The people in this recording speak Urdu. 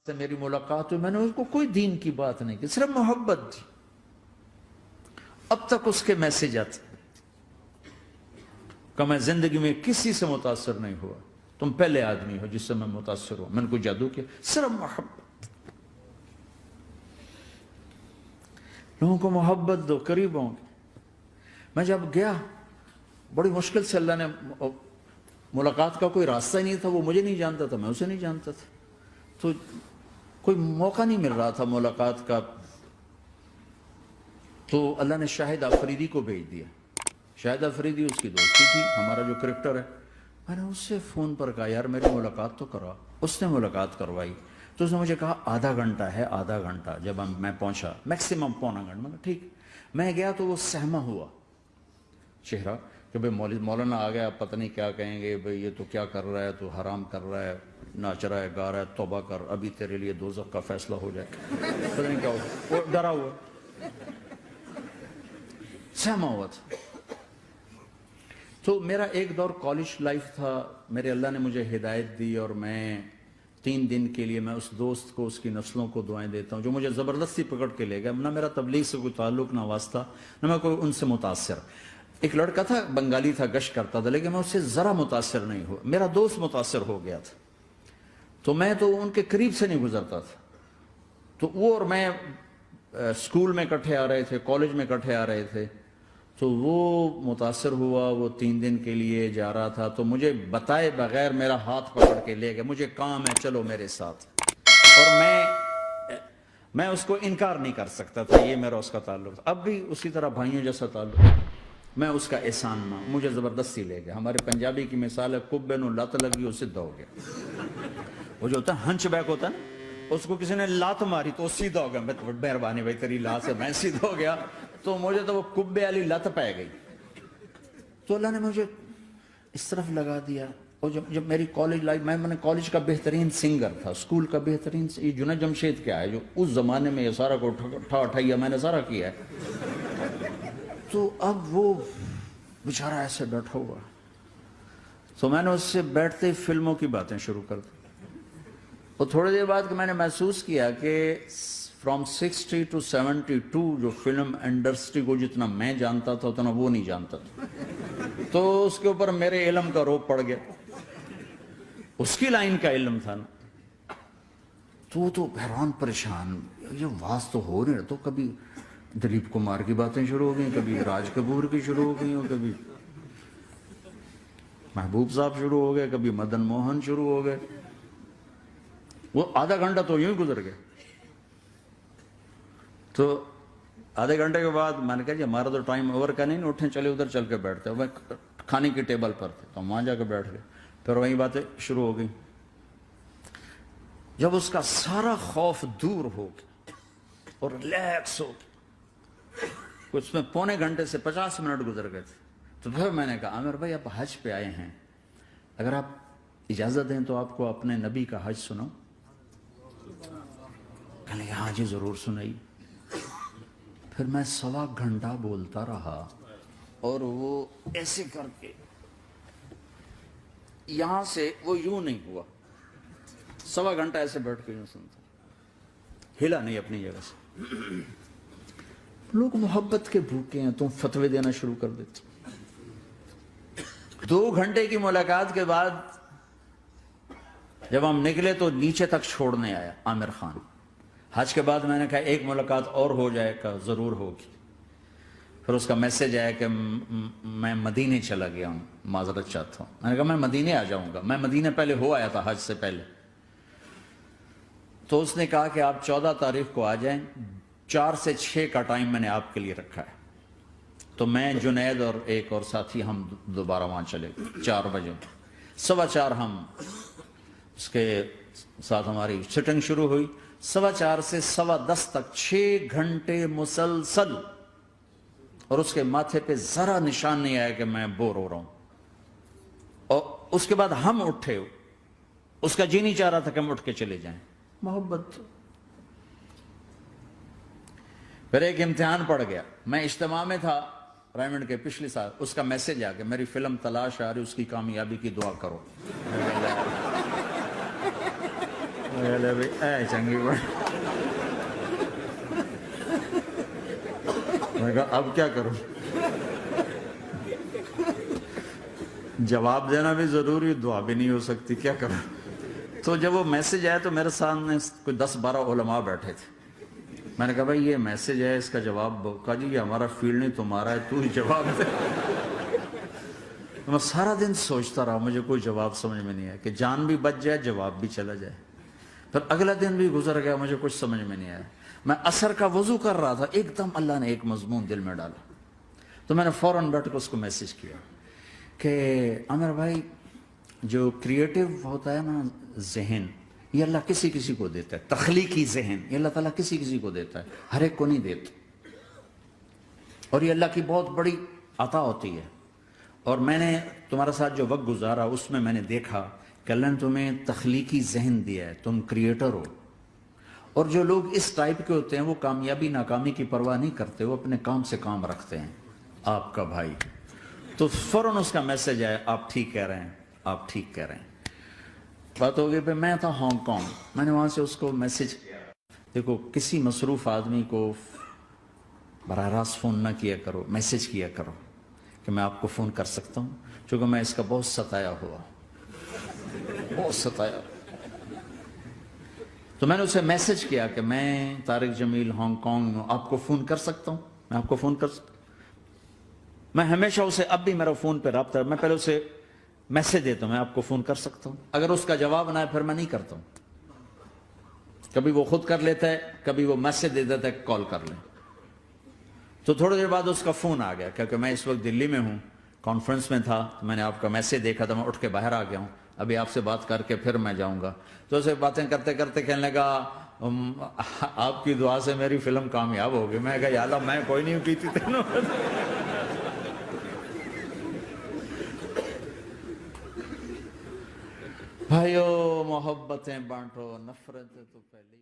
سے میری ملاقات ہوئی، میں نے اس کو کوئی دین کی بات نہیں کی، صرف محبت تھی۔ اب تک اس کے میسج آتے کہ میں زندگی میں کسی سے متاثر نہیں ہوا، تم پہلے آدمی ہو جس سے میں متاثر ہوں، میں نے کوئی جادو کیا، صرف محبت۔ لوگوں کو محبت دو، قریب ہوں گے۔ میں جب گیا بڑی مشکل سے اللہ نے، ملاقات کا کوئی راستہ ہی نہیں تھا، وہ مجھے نہیں جانتا تھا، میں اسے نہیں جانتا تھا، تو کوئی موقع نہیں مل رہا تھا ملاقات کا۔ تو اللہ نے شاہد آفریدی کو بھیج دیا۔ شاہد آفریدی اس کی دوستی تھی، ہمارا جو کرکٹر ہے۔ میں نے اس سے فون پر کہا یار میری ملاقات تو کرا۔ اس نے ملاقات کروائی، تو اس نے مجھے کہا آدھا گھنٹہ ہے، آدھا گھنٹہ۔ جب میں پہنچا میکسیمم پونا گھنٹہ، میں نے کہا ٹھیک۔ میں گیا تو وہ سہما ہوا چہرہ کہ بھئی مولانا آ گیا، پتہ نہیں کیا کہیں گے، بھئی یہ تو کیا کر رہا ہے، تو حرام کر رہا ہے، ناچ رہا ہے، گا رہا ہے، توبہ کر، ابھی تیرے لیے دوزخ کا فیصلہ ہو جائے، پتہ نہیں کیا ہو، وہ ڈرا ہوا سہما ہوا تھا۔ تو میرا ایک دور کالج لائف تھا، میرے اللہ نے مجھے ہدایت دی، اور میں 3 دن کے لیے میں اس دوست کو، اس کی نسلوں کو دعائیں دیتا ہوں جو مجھے زبردستی پکڑ کے لے گیا۔ نہ میرا تبلیغ سے کوئی تعلق، نہ واسطہ، نہ میں کوئی ان سے متاثر۔ ایک لڑکا تھا، بنگالی تھا، گشت کرتا تھا، لیکن میں اس سے ذرا متاثر نہیں ہوا۔ میرا دوست متاثر ہو گیا تھا، تو میں تو ان کے قریب سے نہیں گزرتا تھا۔ تو وہ اور میں اسکول میں اکٹھے آ رہے تھے، کالج میں اکٹھے آ رہے تھے، تو وہ متاثر ہوا، وہ 3 دن کے لیے جا رہا تھا، تو مجھے بتائے بغیر میرا ہاتھ پکڑ کے لے گیا، مجھے کام ہے چلو میرے ساتھ، اور میں اس کو انکار نہیں کر سکتا تھا، یہ میرا اس کا تعلق تھا۔ اب بھی اسی طرح بھائیوں جیسا تعلق ہے، میں اس کا احسان مان، مجھے زبردستی لے گیا۔ ہمارے پنجابی کی مثال ہے، کبے نو لت لگی، اس سیدھا ہو گیا۔ وہ جو ہوتا ہے ہنچ بیک ہوتا ہے نا، اس کو کسی نے لات ماری تو سیدھا ہو گیا۔ مہربانی بھائی تیری لات سے میں سیدھا ہو گیا، تو مجھے تو وہ کبے والی لت پہ گئی۔ تو اللہ نے مجھے اس طرف لگا دیا۔ اور جب میری کالج لائف، میں نے کالج کا بہترین سنگر تھا، اسکول کا بہترین، یہ جنید جمشید کیا ہے جو اس زمانے میں یہ سارا کو اٹھایا میں نے سارا کیا ہے۔ تو اب وہ بیچارہ ایسے بیٹھا ہوا، تو میں نے اس سے بیٹھتے فلموں کی باتیں شروع کر دی۔ اور تھوڑی دیر بعد کہ میں نے محسوس کیا کہ فرام 60 to 72 جو فلم انڈسٹری کو جتنا میں جانتا تھا اتنا وہ نہیں جانتا تھا۔ تو اس کے اوپر میرے علم کا روپ پڑ گیا، اس کی لائن کا علم تھا نا۔ تو وہ تو حیران پریشان، یہ واز تو ہو نہیں رہا، تو کبھی دلیپ کمار کی باتیں شروع ہو گئیں، کبھی راج کپور کی شروع ہو گئیں، کبھی محبوب صاحب شروع ہو گئے، کبھی مدن موہن شروع ہو گئے۔ وہ آدھا گھنٹہ تو یوں ہی گزر گیا۔ تو آدھے گھنٹے کے بعد میں نے کہا جی ہمارا تو ٹائم اوور کا نہیں، اٹھیں چلے ادھر چل کے بیٹھتے ہیں۔ میں کھانے کی ٹیبل پر تھے تو وہاں جا کے بیٹھ گئے، پھر وہیں باتیں شروع ہو گئی۔ جب اس کا سارا خوف دور ہو گیا اور ریلیکس ہو گیا، اس میں پونے گھنٹے سے 50 منٹ گزر گئے تھے، تو پھر میں نے کہا عامر بھائی آپ حج پہ آئے ہیں، اگر آپ اجازت دیں تو آپ کو اپنے نبی کا حج سناؤں؟ کہنے لگے ہاں جی ضرور سنائی۔ پھر میں 1.25 گھنٹہ بولتا رہا، اور وہ ایسے کر کے یہاں سے وہ یوں نہیں ہوا، 1.25 گھنٹہ ایسے بیٹھ کے یوں سنتا، ہلا نہیں اپنی جگہ سے۔ لوگ محبت کے بھوکے ہیں، تم فتوے دینا شروع کر دیتے۔ 2 گھنٹے کی ملاقات کے بعد جب ہم نکلے تو نیچے تک چھوڑنے آیا عامر خان۔ حج کے بعد میں نے کہا ایک ملاقات اور ہو جائے گا، ضرور ہوگی۔ پھر اس کا میسج آیا کہ میں مدینے چلا گیا ہوں، معذرت چاہتا ہوں۔ میں نے کہا میں مدینے آ جاؤں گا، میں مدینے پہلے ہو آیا تھا حج سے پہلے۔ تو اس نے کہا کہ آپ 14 تاریخ کو آ جائیں، 4 سے 6 کا ٹائم میں نے آپ کے لیے رکھا ہے۔ تو میں جنید اور ایک اور ساتھی ہم دوبارہ وہاں چلے گئے 4 بجے، 4:15 ہم اس کے ساتھ ہماری سٹنگ شروع ہوئی، 4:15 سے 10:15 تک 6 گھنٹے مسلسل، اور اس کے ماتھے پہ ذرا نشان نہیں آیا کہ میں بور ہو رہا ہوں۔ اور اس کے بعد ہم اٹھے، اس کا جی نہیں چاہ رہا تھا کہ ہم اٹھ کے چلے جائیں، محبت۔ پھر ایک امتحان پڑ گیا، میں اجتماع میں تھا رائمنڈ کے پچھلے سال، اس کا میسج آ گیا میری فلم تلاش آ رہی، اس کی کامیابی کی دعا کرو۔ لے بھائی اے چنگی بڑی. میں کہا اب کیا کروں؟ جواب دینا بھی ضروری، دعا بھی نہیں ہو سکتی، کیا کروں؟ تو جب وہ میسج آیا تو میرے سامنے کوئی 10-12 علماء بیٹھے تھے. میں نے کہا بھائی یہ میسج ہے، اس کا جواب دو. کہا جی یہ ہمارا فیلڈ نہیں تمہارا ہے، تو ہی جواب دے. میں سارا دن سوچتا رہا، مجھے کوئی جواب سمجھ میں نہیں آیا کہ جان بھی بچ جائے، جواب بھی چلا جائے. پھر اگلا دن بھی گزر گیا، مجھے کچھ سمجھ میں نہیں آیا. میں عصر کا وضو کر رہا تھا، ایک دم اللہ نے ایک مضمون دل میں ڈالا. تو میں نے فوراً بیٹھ کے اس کو میسج کیا کہ عامر بھائی، جو کریٹو ہوتا ہے نا ذہن، یہ اللہ کسی کسی کو دیتا ہے. تخلیقی ذہن یہ اللہ تعالیٰ کسی کسی کو دیتا ہے، ہر ایک کو نہیں دیتا. اور یہ اللہ کی بہت بڑی عطا ہوتی ہے. اور میں نے تمہارے ساتھ جو وقت گزارا اس میں نے دیکھا کہ اللہ نے تمہیں تخلیقی ذہن دیا ہے، تم کریٹر ہو. اور جو لوگ اس ٹائپ کے ہوتے ہیں وہ کامیابی ناکامی کی پرواہ نہیں کرتے، وہ اپنے کام سے کام رکھتے ہیں. آپ کا بھائی تو فوراً اس کا میسج آیا، آپ ٹھیک کہہ رہے ہیں، آپ ٹھیک کہہ رہے ہیں. بات ہو گئی پہ میں تھا ہانگ کانگ. میں نے وہاں سے اس کو میسج کیا. دیکھو کسی مصروف آدمی کو براہ راست فون نہ کیا کرو، میسج کیا کرو کہ میں آپ کو فون کر سکتا ہوں، چونکہ میں اس کا بہت ستایا ہوا، بہت ستایا. تو میں نے اسے میسج کیا کہ میں طارق جمیل ہانگ کانگ میں آپ کو فون کر سکتا ہوں، میں آپ کو فون کر سکتا ہوں. میں ہمیشہ اسے، اب بھی میرا فون پہ رابطہ ہے، میں پہلے اسے میسج دیتا ہوں میں آپ کو فون کر سکتا ہوں. اگر اس کا جواب نہ ہے پھر میں نہیں کرتا ہوں. کبھی وہ خود کر لیتا ہے، کبھی وہ میسج دے دیتا ہے کال کر لیں. تو تھوڑی دیر بعد اس کا فون آ گیا، کیونکہ میں اس وقت دلی میں ہوں، کانفرنس میں تھا. تو میں نے آپ کا میسج دیکھا تھا، میں اٹھ کے باہر آ گیا ہوں، ابھی آپ سے بات کر کے پھر میں جاؤں گا. تو اسے باتیں کرتے کرتے کہنے لگا آپ کی دعا سے میری فلم کامیاب ہو گئی. میں کہا یا اللہ میں کوئی نہیں کی تھی تینوں. بھائیو محبتیں بانٹو، نفرتیں تو پہلے ہی